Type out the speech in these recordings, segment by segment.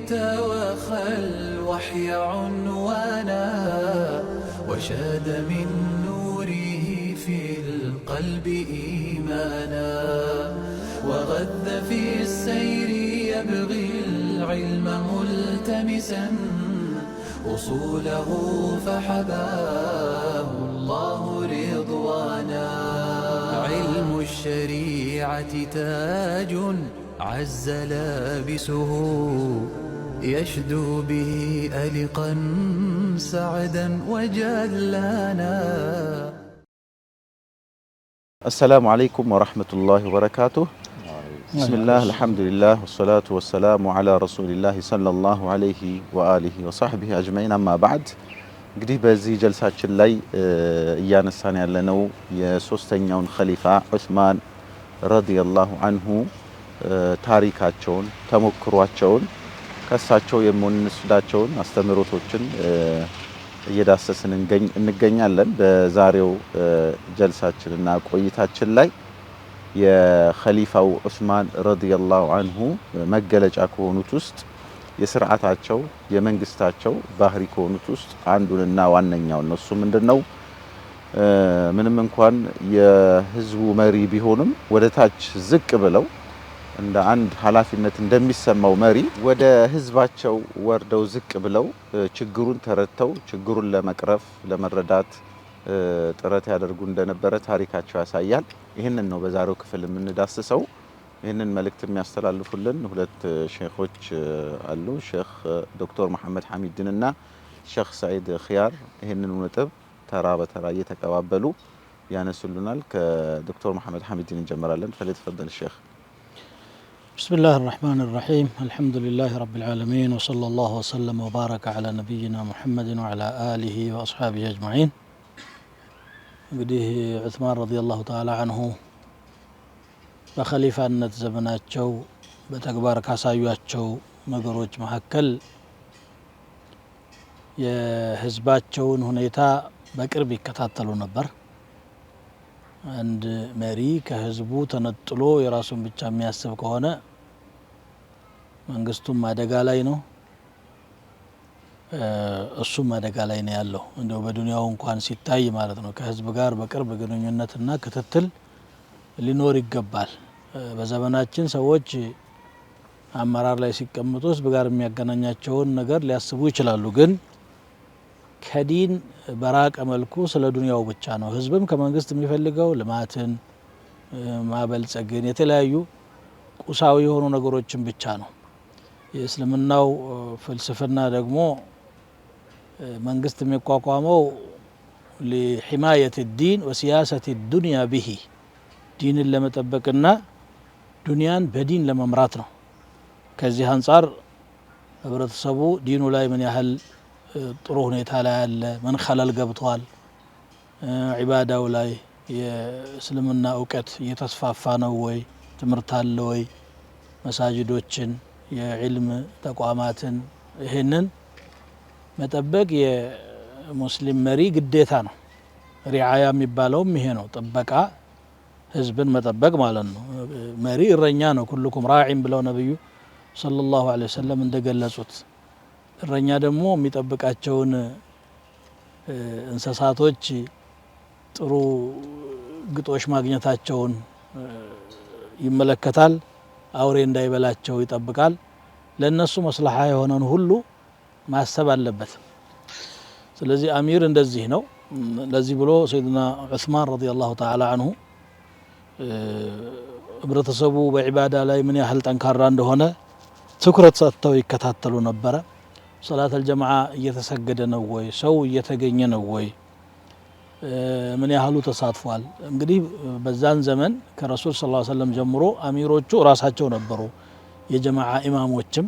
توخى الوحي عنوانا وشاد من نوره في القلب إيمانا وغذ في السير يبغي العلم ملتمسا أصوله فحباه الله رضوانا علم الشريعة تاج عز لابسه يشدو به ألقا سعدا وجلانا. السلام عليكم ورحمة الله وبركاته. بسم الله الحمد لله والصلاة والسلام على رسول الله صلى الله عليه وآله وصحبه أجمعين. أما بعد እንግዲህ በዚህ ጀልሳችን ላይ እያነሳን ያለነው የሶስተኛውን ኸሊፋ ዑስማን ረዲየላሁ ዐንሁ ታሪካቸውን ተሞክሯቸውን ከሳቸው የምንወስዳቸውን አስተምሮቶችን እየዳሰስን እንገኛለን። በዛሬው ጀልሳችንና ቆይታችን ላይ የኸሊፋው ዑስማን ረዲየላሁ ዐንሁ መገለጫ ከሆኑት ውስጥ የስርዓታቸው የመንግስታቸው ባህሪ ከሆኑት ውስጥ አንዱንና ዋነኛው ነው። እሱ ምንድነው? ምንም እንኳን የህዝቡ መሪ ቢሆንም ወደ ታች ዝቅ ብለው እንደ አንድ ኃላፊነት እንደሚሰማው መሪ ወደ ህዝባቸው ወርደው ዝቅ ብለው ችግሩን ተረድተው ችግሩን ለመቅረፍ ለመረዳት ጥረት ያደርጉ እንደነበረ ታሪካቸው ያሳያል። ይህንን ነው በዛሬው ክፍል የምንዳስሰው። ይህንን መልእክት የሚያስተላልፉልን ሁለት ሼኾች አሉ። ሼኽ ዶክተር መሐመድ ሐሚድን እና ሼኽ ሰዒድ ኺያር ይህንን ነጥብ ተራ በተራ እየተቀባበሉ ያነሱልናል። ከዶክተር መሐመድ ሐሚድን እንጀምራለን። ፈለተፈደል ሼኽ። بسم الله الرحمن الرحيم الحمد لله رب العالمين وصلى الله وسلم وبارك على نبينا محمد وعلى آله وأصحابه أجمعين. እንግዲህ ዑስማን ረዲየላሁ ተዓላ ዐንሁ በኸሊፋነት ዘመናቸው በተግባር ካሳዩአቸው ነገሮች መካከል የህዝባቸውን ሁኔታ በቅርብ ይከታተሉ ነበር። አንድ መሪ ከህዝቡ ተነጥሎ የራሱን ብቻ የሚያስብ ከሆነ መንግስቱም አደጋ ላይ ነው፣ እሱም አደጋ ላይ ነው ያለው። እንደው በዱንያው እንኳን ሲታይ ማለት ነው። ከህዝብ ጋር በቅርብ ግንኙነትና ክትትል ሊኖር ይገባል። በዘመናችን ሰዎች አመራር ላይ ሲቀመጡ ህዝብ ጋር የሚያገናኛቸውን ነገር ሊያስቡ ይችላሉ። ግን ከዲን በራቀ መልኩ ስለ ዱንያው ብቻ ነው። ህዝብም ከመንግስት የሚፈልገው ልማትን፣ ማበልጸግን፣ የተለያዩ ቁሳዊ የሆኑ ነገሮችን ብቻ ነው። የእስልምናው ፍልስፍና ደግሞ መንግስት የሚቋቋመው ለሂማየት ዲን ወሲያሰት ዱንያ ቢሂ ዲንን ለመጠበቅና ዱንያን በዲን ለመምራት ነው። ከዚህ አንጻር ህብረተሰቡ ዲኑ ላይ ምን ያህል ጥሩ ሁኔታ ላይ ያለ ምን ኸለል ገብቷል፣ ዒባዳው ላይ የእስልምና እውቀት እየተስፋፋ ነው ወይ፣ ትምህርት አለ ወይ፣ መሳጅዶችን የዕልም ተቋማትን ይህንን መጠበቅ የሙስሊም መሪ ግዴታ ነው። ሪዓያ የሚባለውም ይሄ ነው፣ ጥበቃ ህዝብን መጠበቅ ማለት ነው። መሪ እረኛ ነው። ኩልኩም ራዒን ብለው ነብዩ ሰለላሁ ዐለይሂ ወሰለም እንደገለጹት፣ እረኛ ደግሞ የሚጠብቃቸውን እንስሳቶች ጥሩ ግጦሽ ማግኘታቸውን ይመለከታል። አውሬ እንዳይበላቸው ይጠብቃል። ለነሱ መስለሓ የሆነን ሁሉ ማሰብ አለበት። ስለዚህ አሚር እንደዚህ ነው። ለዚህ ብሎ ሰይድና ዑስማን ረዲየላሁ ተዓላ ዐንሁ ህብረተሰቡ በዒባዳ ላይ ምን ያህል ጠንካራ እንደሆነ ትኩረት ሰጥተው ይከታተሉ ነበረ። ሶላት አልጀማዓ እየተሰገደ ነው ወይ፣ ሰው እየተገኘ ነው ወይ፣ ምን ያህሉ ተሳትፏል። እንግዲህ በዛን ዘመን ከረሱል ሰለላሁ ዐለይሂ ወሰለም ጀምሮ አሚሮቹ ራሳቸው ነበሩ። የጀማዓ ኢማሞችም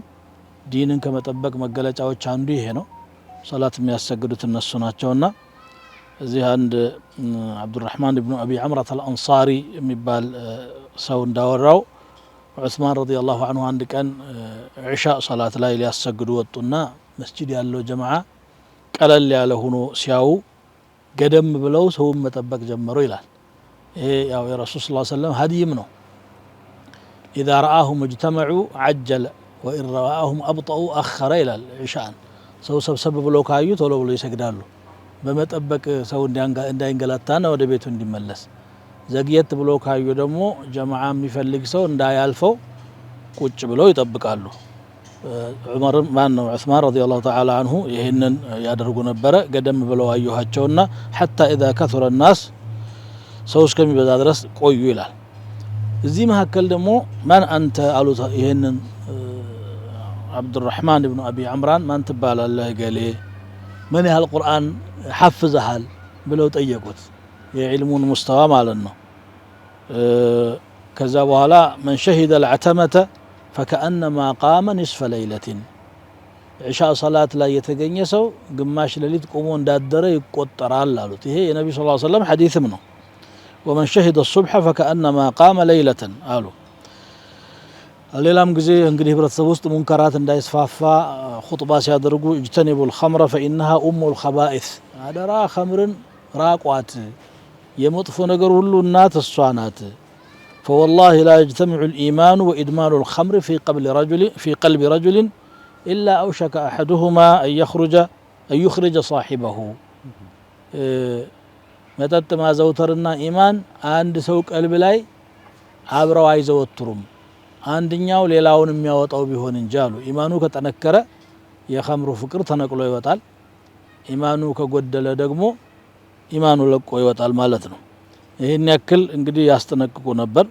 ዲንን ከመጠበቅ መገለጫዎች አንዱ ይሄ ነው። ሶላት የሚያሰግዱት እነሱ ናቸውና እዚህ አንድ አብዱራህማን ኢብኑ አቢ ዐምረተ አልአንሳሪ የሚባል ሰው እንዳወራው ዑስማን ረዲየላሁ ዐንሁ አንድ ቀን ዒሻ ሶላት ላይ ሊያሰግዱ ወጡና መስጂድ ያለው ጀማዓ ቀለል ያለ ሆኖ ሲያዩ ገደም ብለው ሰውን መጠበቅ ጀመሩ ይላል። ይሄ ያው የረሱል ሰለላሁ ዐለይሂ ወሰለም ሀዲይም ነው። ኢዛ ረአሁም እጅተመዑ ዐጀለ وإن رآهم أبطأوا أخر إلى العشاء ሰው ሰብሰብ ብለው ካዩ ቶሎ ብሎ ይሰግዳሉ በመጠበቅ ሰው እንዳይንገላታና ወደ ቤቱ እንዲመለስ ዘግየት ብሎ ካዩ ደግሞ ጀማዓ የሚፈልግ ሰው እንዳያልፈው ቁጭ ብለው ይጠብቃሉ ዑመር ማነው ዑስማን ረዲየላሁ ተዓላ አንሁ ይሄንን ያደርጉ ነበረ ገደም ብለው አዩሃቸውና حتى اذا كثر الناس ሰው እስከሚበዛ ድረስ ቆዩ ይላል እዚህ መሐከል ደግሞ ማን አንተ አሉት ይሄንን عبد الرحمن بن أبي عمران ما انتبال الله قال من هالقرآن حفظها بلو تأيقوت يعلمون مستوى مالنا كذا وهلا من شهد العتمة فكأنما قام نصف ليلة عشاء صلاة لا يتقنيسو قماش لليت قومون دادر يقطر على هي النبي صلى الله عليه وسلم حديث منه ومن شهد الصبح فكأنما قام ليلة قالوا ሌላም ጊዜ እንግዲህ ህብረተሰብ ውስጥ ሙንከራት እንዳይስፋፋ ኹጥባ ሲያደርጉ اجتنبوا الخمر فإنها أم الخبائث አደራ ኸምርን ራቋት የመጥፎ ነገር ሁሉ እናት እሷ ናት فوالله لا يجتمع الإيمان وإدمان الخمر في قلب رجل إلا أوشك أحدهما أن يخرج صاحبه መጠጥ ማዘውተርና ኢማን አንድ ሰው ቀልብ ላይ አብረው አይዘወትሩም አንደኛው ሌላውን የሚያወጣው ቢሆን እንጂ አሉ ኢማኑ ከተነከረ የኸምሩ ፍቅር ተነቅሎ ይወጣል ኢማኑ ከጎደለ ደግሞ ኢማኑ ለቆ ይወጣል ማለት ነው ይሄን ያክል እንግዲህ ያስጠነቅቁ ነበር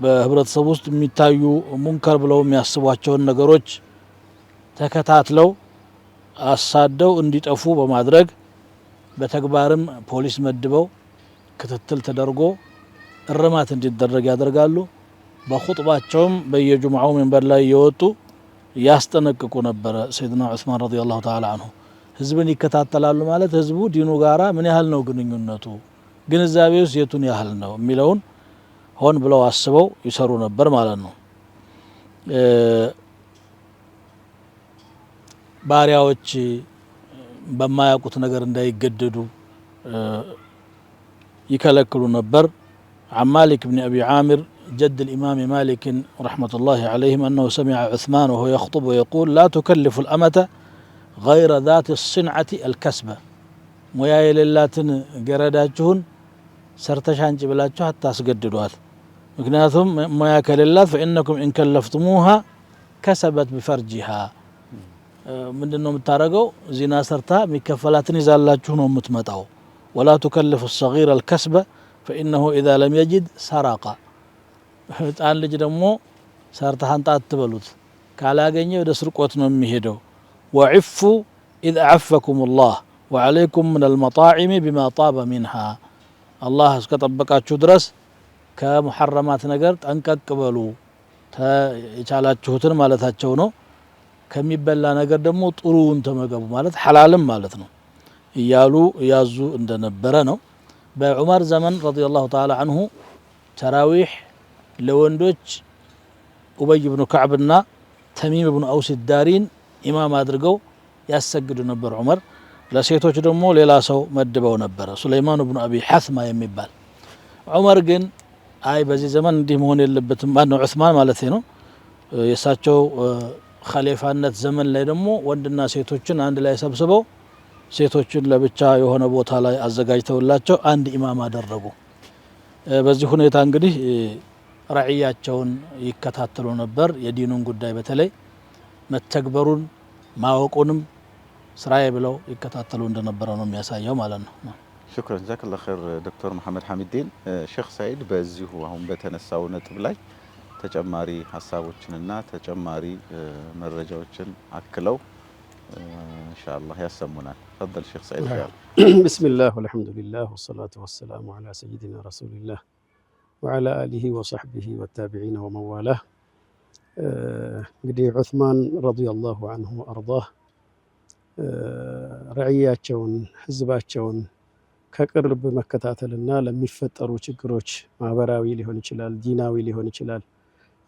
በህብረተሰብ ውስጥ የሚታዩ ሙንከር ብለው የሚያስቧቸውን ነገሮች ተከታትለው አሳደው እንዲጠፉ በማድረግ በተግባርም ፖሊስ መድበው ክትትል ተደርጎ እርማት እንዲደረግ ያደርጋሉ በኹጥባቸውም በየጁምዓው መንበር ላይ የወጡ ያስጠነቅቁ ነበር ሰይድና ዑስማን ረዲየላሁ ተዓላ አንሁ ህዝብን ይከታተላሉ ማለት ህዝቡ ዲኑ ጋራ ምን ያህል ነው ግንኙነቱ ግንዛቤውስ የቱን ያህል ነው የሚለውን ሆን ብለው አስበው ይሰሩ ነበር ማለት ነው ባሪያዎች በማያውቁት ነገር እንዳይገደዱ ይከለክሉ ነበር عن مالك بن أبي عامر جد الإمام مالك رحمة الله عليهم أنه سمع عثمان وهو يخطب ويقول لا تكلف الأمة غير ذات الصنعة الكسبة موياي للاتن قرداتشون سرتشان جبلاتشو حتى سقددوات مكناتهم موياك لله فإنكم إن كلفتموها كسبت بفرجها من أنهم تارقوا زنا سرتا مكفلاتن إزالاتشون ومتمتعو ولا تكلف الصغير الكسبة فإنه إذا لم يجد سرق ህፃን ልጅ ደግሞ ሰርተህ አንጣ አትበሉት ካላገኘ ወደ ስርቆት ነው የሚሄደው وعفوا إذ عفكم الله وعليكم من المطاعم بما طاب منها الله እስከጠበቃችሁ ድረስ ከሙሐረማት ነገር ጠንቀቅ በሉ የቻላችሁትን ማለታቸው ነው ከሚበላ ነገር ደግሞ ጥሩውን ተመገቡ ማለት ሐላልም ማለት ነው እያሉ ያዙ እንደነበረ ነው በዑመር ዘመን ረዲየላሁ ተዓላ አንሁ ተራዊህ ለወንዶች ኡበይ ኢብኑ ከዕብና ተሚም ኢብኑ አውስ ዳሪን ኢማም አድርገው ያሰግዱ ነበር ዑመር ለሴቶች ደግሞ ሌላ ሰው መድበው ነበር ሱለይማን ኢብኑ አቢ ሐስማ የሚባል ዑመር ግን አይ በዚህ ዘመን እንዲህ መሆን የለበትም ማነው ዑስማን ማለት ነው የሳቸው ኸሊፋነት ዘመን ላይ ደግሞ ወንድና ሴቶችን አንድ ላይ ሰብስበው ሴቶችን ለብቻ የሆነ ቦታ ላይ አዘጋጅተውላቸው አንድ ኢማም አደረጉ በዚህ ሁኔታ እንግዲህ ራዕያቸውን ይከታተሉ ነበር የዲኑን ጉዳይ በተለይ መተግበሩን ማወቁንም ስራዬ ብለው ይከታተሉ እንደነበረ ነው የሚያሳየው ማለት ነው شكرا جزاك الله خير دكتور محمد حميد الدين شيخ سعيد በዚሁ አሁን በተነሳው ነጥብ ላይ ተጨማሪ ሐሳቦችንና ተጨማሪ መረጃዎችን አክለው ان شاء الله ያሰሙናል تفضل شيخ سعيد بسم الله والحمد لله والصلاة والسلام على سيدنا رسول الله وعلى آله وصحبه والتابعين ومن والاه እንግዲህ ዑስማን ረዲየላሁ ዐንሁ ወአርዳህ ረዕያቸውን ህዝባቸውን ከቅርብ መከታተልና ለሚፈጠሩ ችግሮች ማህበራዊ ሊሆን ይችላል ዲናዊ ሊሆን ይችላል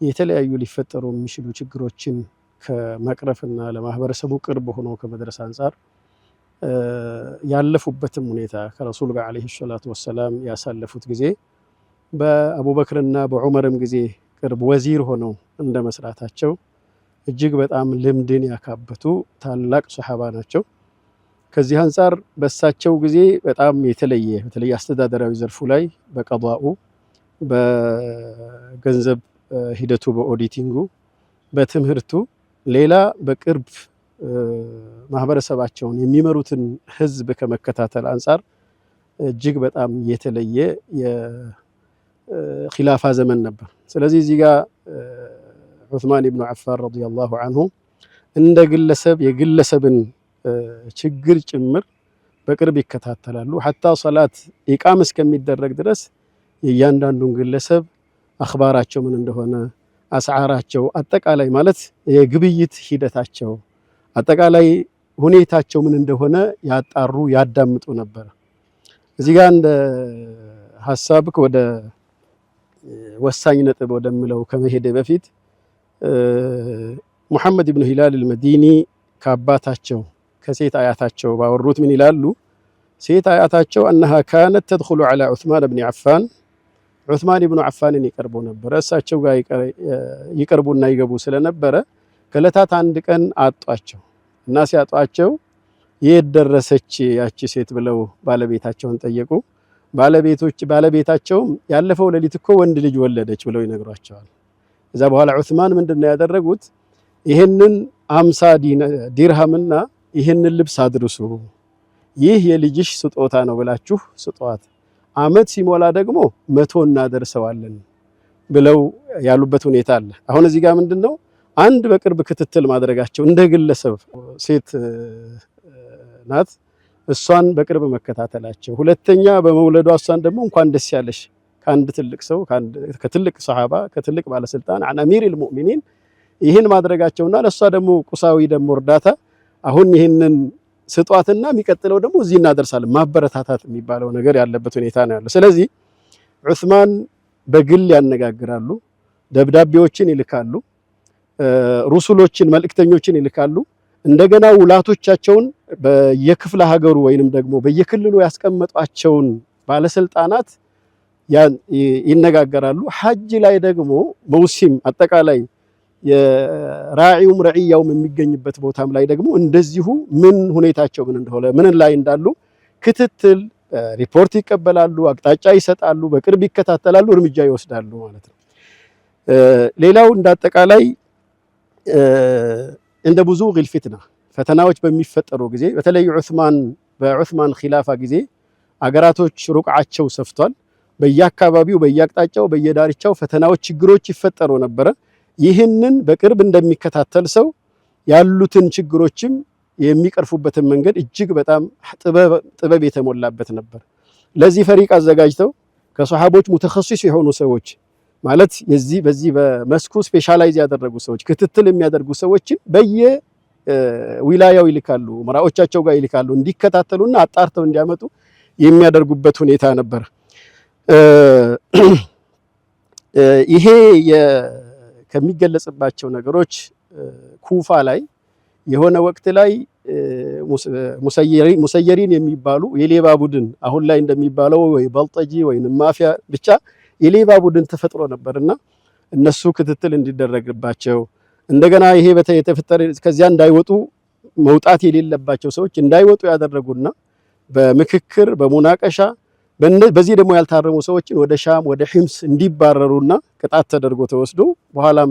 የተለያዩ ሊፈጠሩ የሚችሉ ችግሮችን ከመቅረፍና ለማህበረሰቡ ቅርብ ሆኖ ከመድረስ አንፃር ያለፉበትም ሁኔታ ከረሱል ጋር አለይሂ ሰላቱ ወሰላም ያሳለፉት ጊዜ በአቡበክርና በዑመርም ጊዜ ቅርብ ወዚር ሆነው እንደመስራታቸው እጅግ በጣም ልምድን ያካበቱ ታላቅ ሱሐባ ናቸው። ከዚህ አንፃር በሳቸው ጊዜ በጣም የተለየ በተለይ አስተዳደራዊ ዘርፉ ላይ በቀዷኡ፣ በገንዘብ ሂደቱ፣ በኦዲቲንጉ፣ በትምህርቱ ሌላ በቅርብ ማህበረሰባቸውን የሚመሩትን ህዝብ ከመከታተል አንፃር እጅግ በጣም የተለየ የኺላፋ ዘመን ነበር። ስለዚህ እዚህ ጋር ዑስማን ኢብኑ አፋን ረዲየላሁ ዐንሁ እንደ ግለሰብ የግለሰብን ችግር ጭምር በቅርብ ይከታተላሉ። ሐታ ሶላት ኢቃም እስከሚደረግ ድረስ የእያንዳንዱን ግለሰብ አኽባራቸው ምን እንደሆነ፣ አስዓራቸው፣ አጠቃላይ ማለት የግብይት ሂደታቸው አጠቃላይ ሁኔታቸው ምን እንደሆነ ያጣሩ ያዳምጡ ነበር። እዚህ ጋር እንደ ሐሳብክ ወደ ወሳኝ ነጥብ ወደምለው ከመሄደ በፊት ሙሐመድ ኢብኑ ሂላል አልመዲኒ ከአባታቸው ከሴት አያታቸው ባወሩት ምን ይላሉ? ሴት አያታቸው አነሃ ካነት ተድኹሉ ዐላ ዑስማን ብን አፋን፣ ዑስማን ኢብኑ አፋንን ይቀርቡ ነበረ። እሳቸው ጋር ይቀርቡና ይገቡ ስለነበረ ከዕለታት አንድ ቀን አጧቸው እና ሲያጧቸው የት ደረሰች ያቺ ሴት ብለው ባለቤታቸውን ጠየቁ። ባለቤታቸውም ያለፈው ሌሊት እኮ ወንድ ልጅ ወለደች ብለው ይነግሯቸዋል። እዛ በኋላ ዑስማን ምንድነው ያደረጉት? ይህንን 50 ዲርሃምና ይህንን ልብስ አድርሱ፣ ይህ የልጅሽ ስጦታ ነው ብላችሁ ስጧት፣ አመት ሲሞላ ደግሞ 100 እናደርሰዋለን ብለው ያሉበት ሁኔታ አለ። አሁን እዚህ ጋር ምንድነው አንድ በቅርብ ክትትል ማድረጋቸው እንደ ግለሰብ ሴት ናት፣ እሷን በቅርብ መከታተላቸው፣ ሁለተኛ በመውለዷ እሷን ደግሞ እንኳን ደስ ያለሽ ከአንድ ትልቅ ሰው ከትልቅ ሰሃባ ከትልቅ ባለስልጣን አሚሪል ሙእሚኒን ይህን ማድረጋቸውና ለእሷ ደግሞ ቁሳዊ ደግሞ እርዳታ አሁን ይህንን ስጧትና የሚቀጥለው ደግሞ እዚህ እናደርሳለን ማበረታታት የሚባለው ነገር ያለበት ሁኔታ ነው ያለው። ስለዚህ ዑስማን በግል ያነጋግራሉ፣ ደብዳቤዎችን ይልካሉ፣ ሩሱሎችን መልእክተኞችን ይልካሉ። እንደገና ውላቶቻቸውን በየክፍለ ሀገሩ ወይንም ደግሞ በየክልሉ ያስቀመጧቸውን ባለስልጣናት ይነጋገራሉ። ሐጅ ላይ ደግሞ መውሲም አጠቃላይ የራዒውም ረዒያውም የሚገኝበት ቦታም ላይ ደግሞ እንደዚሁ ምን ሁኔታቸው ምን እንደሆነ ምን ላይ እንዳሉ ክትትል ሪፖርት ይቀበላሉ፣ አቅጣጫ ይሰጣሉ፣ በቅርብ ይከታተላሉ፣ እርምጃ ይወስዳሉ ማለት ነው። ሌላው እንዳጠቃላይ እንደ ብዙ ፊትና ፈተናዎች በሚፈጠሩ ጊዜ በተለይ በዑስማን ኺላፋ ጊዜ አገራቶች ሩቅዓቸው ሰፍቷል። በየአካባቢው በየአቅጣጫው በየዳርቻው ፈተናዎች ችግሮች ይፈጠሩ ነበረ። ይህንን በቅርብ እንደሚከታተል ሰው ያሉትን ችግሮችም የሚቀርፉበትን መንገድ እጅግ በጣም ጥበብ የተሞላበት ነበር። ለዚህ ፈሪቅ አዘጋጅተው ከሷሃቦች ሙተኸሲስ የሆኑ ሰዎች ማለት በዚህ በመስኩ ስፔሻላይዝ ያደረጉ ሰዎች ክትትል የሚያደርጉ ሰዎችን በየዊላያው ይልካሉ፣ መራዎቻቸው ጋር ይልካሉ፣ እንዲከታተሉና አጣርተው እንዲያመጡ የሚያደርጉበት ሁኔታ ነበር። ይሄ ከሚገለጽባቸው ነገሮች ኩፋ ላይ የሆነ ወቅት ላይ ሙሰየሪን የሚባሉ የሌባ ቡድን አሁን ላይ እንደሚባለው ወይ በልጠጂ ወይ ማፊያ ብቻ የሌባ ቡድን ተፈጥሮ ነበርና እነሱ ክትትል እንዲደረግባቸው እንደገና ይሄ የተፈጠረ ከዚያ እንዳይወጡ መውጣት የሌለባቸው ሰዎች እንዳይወጡ ያደረጉና በምክክር በሙናቀሻ በዚህ ደግሞ ያልታረሙ ሰዎችን ወደ ሻም ወደ ሒምስ እንዲባረሩና ቅጣት ተደርጎ ተወስዶ በኋላም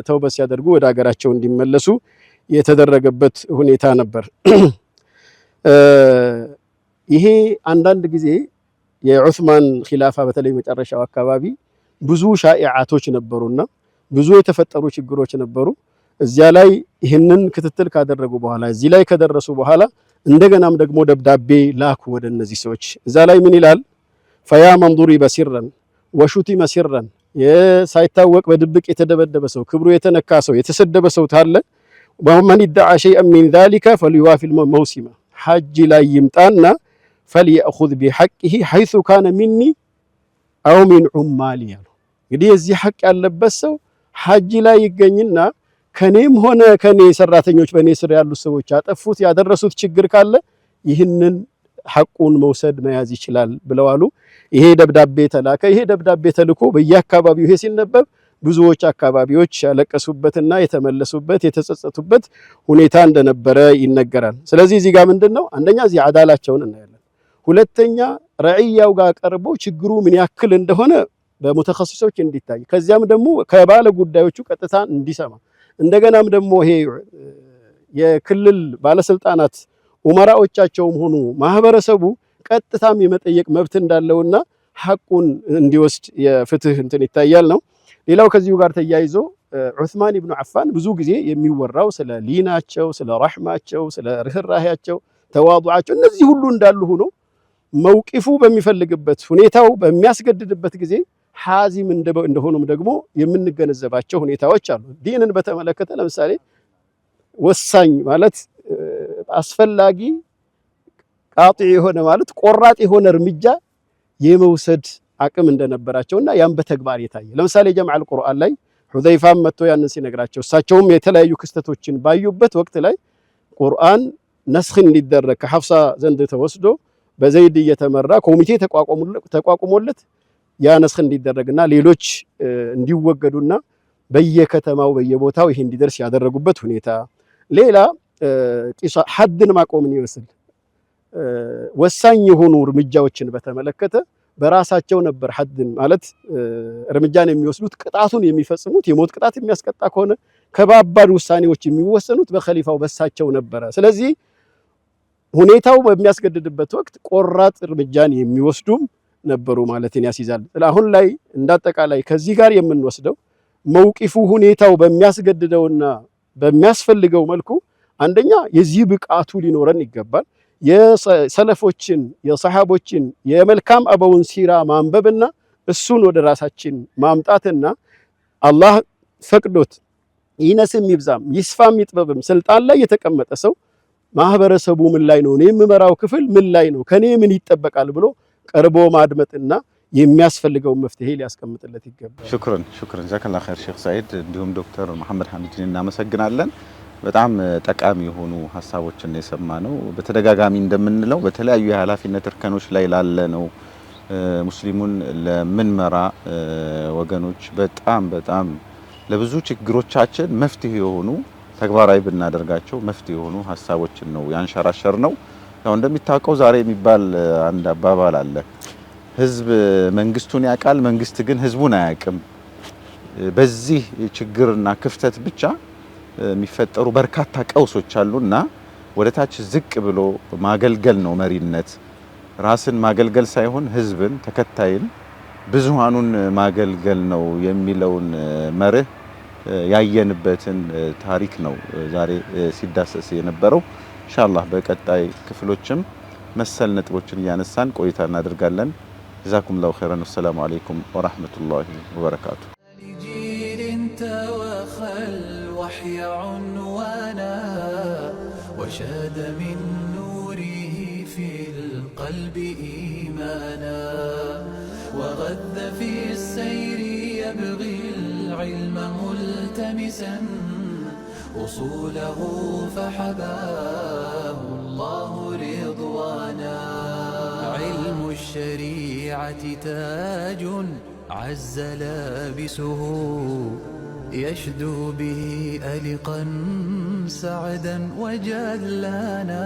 ተውበት ሲያደርጉ ወደ ሀገራቸው እንዲመለሱ የተደረገበት ሁኔታ ነበር። ይሄ አንዳንድ ጊዜ የዑስማን ኺላፋ በተለይ መጨረሻው አካባቢ ብዙ ሻኢዓቶች ነበሩና ብዙ የተፈጠሩ ችግሮች ነበሩ። እዚያ ላይ ይህንን ክትትል ካደረጉ በኋላ እዚህ ላይ ከደረሱ በኋላ እንደገናም ደግሞ ደብዳቤ ላኩ ወደ እነዚህ ሰዎች። እዛ ላይ ምን ይላል? ፈያ መንዱሪ በሲረን ወሹቲመ ሲረን፣ ሳይታወቅ በድብቅ የተደበደበ ሰው፣ ክብሩ የተነካ ሰው፣ የተሰደበ ሰው ታለ ወመን ይደዓ ሸይአን ሚን ዛሊከ ፈልዩዋፊል መውሲመ፣ ሐጅ ላይ ይምጣና ፈልየእኹዝ ቢሐቂሂ ሐይሱ ካነ ሚኒ አው ሚን ዑማሊ ያሉ። እንግዲህ የዚህ ሐቅ ያለበት ሰው ሐጅ ላይ ይገኝና ከኔም ሆነ ከኔ ሰራተኞች በኔ ስር ያሉ ሰዎች ያጠፉት ያደረሱት ችግር ካለ ይህንን ሐቁን መውሰድ መያዝ ይችላል ብለው አሉ። ይሄ ደብዳቤ ተላከ። ይሄ ደብዳቤ ተልኮ በየአካባቢው ይሄ ሲነበብ ብዙዎች አካባቢዎች ያለቀሱበትና የተመለሱበት የተጸጸቱበት ሁኔታ እንደነበረ ይነገራል። ስለዚህ እዚህ ጋር ምንድነው አንደኛ እዚህ አዳላቸውን እናያለን። ሁለተኛ ረዕያው ጋር ቀርቦ ችግሩ ምን ያክል እንደሆነ በሙተኸሲሶች እንዲታይ ከዚያም ደግሞ ከባለ ጉዳዮቹ ቀጥታ እንዲሰማ እንደገናም ደግሞ ይሄ የክልል ባለስልጣናት ኡመራዎቻቸውም ሆኑ ማህበረሰቡ ቀጥታም የመጠየቅ መብት እንዳለውና ሐቁን እንዲወስድ የፍትህ እንትን ይታያል ነው። ሌላው ከዚሁ ጋር ተያይዞ ዑስማን ኢብኑ አፋን ብዙ ጊዜ የሚወራው ስለ ሊናቸው፣ ስለ ረህማቸው፣ ስለ ርህራሄያቸው፣ ተዋዱዓቸው እነዚህ ሁሉ እንዳሉ ሆኖ መውቂፉ በሚፈልግበት ሁኔታው በሚያስገድድበት ጊዜ ሐዚም እንደሆኑም ደግሞ የምንገነዘባቸው ሁኔታዎች አሉ። ዲንን በተመለከተ ለምሳሌ ወሳኝ ማለት አስፈላጊ ቃጢዕ የሆነ ማለት ቆራጥ የሆነ እርምጃ የመውሰድ አቅም እንደነበራቸውና ያን በተግባር የታየ ለምሳሌ ጀምዕ አልቁርአን ላይ ሁዘይፋም መጥቶ ያንን ሲነግራቸው እሳቸውም የተለያዩ ክስተቶችን ባዩበት ወቅት ላይ ቁርአን ነስኽ እንዲደረግ ከሐፍሳ ዘንድ ተወስዶ በዘይድ እየተመራ ኮሚቴ ተቋቁሞለት ያ ነስኽ እንዲደረግና ሌሎች እንዲወገዱና በየከተማው በየቦታው ይሄ እንዲደርስ ያደረጉበት ሁኔታ ሌላ ሐድን ማቆምን ይመስል ወሳኝ የሆኑ እርምጃዎችን በተመለከተ በራሳቸው ነበር ሐድን ማለት እርምጃን የሚወስዱት ቅጣቱን የሚፈጽሙት የሞት ቅጣት የሚያስቀጣ ከሆነ ከባባድ ውሳኔዎች የሚወሰኑት በኸሊፋው በሳቸው ነበረ። ስለዚህ ሁኔታው በሚያስገድድበት ወቅት ቆራጥ እርምጃን የሚወስዱም ነበሩ ማለትን ያስይዛል። አሁን ላይ እንዳጠቃላይ ከዚህ ጋር የምንወስደው መውቂፉ ሁኔታው በሚያስገድደውና በሚያስፈልገው መልኩ አንደኛ የዚህ ብቃቱ ሊኖረን ይገባል። የሰለፎችን የሰሃቦችን የመልካም አበውን ሲራ ማንበብና እሱን ወደ ራሳችን ማምጣትና አላህ ፈቅዶት ይነስም ይብዛም ይስፋም ይጥበብም ስልጣን ላይ የተቀመጠ ሰው ማህበረሰቡ ምን ላይ ነው እኔ የምመራው ክፍል ምን ላይ ነው ከኔ ምን ይጠበቃል ብሎ ቀርቦ ማድመጥና የሚያስፈልገው መፍትሄ ሊያስቀምጥለት ይገባል። ሹክራን ጀዛከላሁ ኸይር ሼክ ሰዒድ እንዲሁም ዶክተር መሐመድ ሐሚድን እናመሰግናለን። በጣም ጠቃሚ የሆኑ ሐሳቦችን የሰማነው በተደጋጋሚ እንደምንለው በተለያዩ የኃላፊነት እርከኖች ላይ ላለ ነው ሙስሊሙን ለምንመራ ወገኖች በጣም ለብዙ ችግሮቻችን መፍትሄ የሆኑ ተግባራዊ ብናደርጋቸው መፍትሄ የሆኑ ሐሳቦችን ነው ያንሸራሸር ነው። ያው እንደሚታወቀው ዛሬ የሚባል አንድ አባባል አለ። ህዝብ መንግስቱን ያውቃል፣ መንግስት ግን ህዝቡን አያውቅም። በዚህ ችግርና ክፍተት ብቻ የሚፈጠሩ በርካታ ቀውሶች አሉና ወደታች ዝቅ ብሎ ማገልገል ነው መሪነት። ራስን ማገልገል ሳይሆን ህዝብን፣ ተከታይን፣ ብዙሃኑን ማገልገል ነው የሚለውን መርህ ያየንበትን ታሪክ ነው ዛሬ ሲዳሰስ የነበረው። ኢንሻአላህ በቀጣይ ክፍሎችም መሰል ነጥቦችን እያነሳን ቆይታ እናደርጋለን። ጀዛኩሙላሁ ኸይራን። ወሰላሙ አለይኩም ወራህመቱላሂ ወበረካቱ። وحي عنوانا وشاد من نوره في القلب إيمانا وغذ في السير يبغي العلم ملتمسا أصوله فحباه الله رضوانا علم الشريعة تاج عز لابسه يشدو به ألقا سعدا وجلانا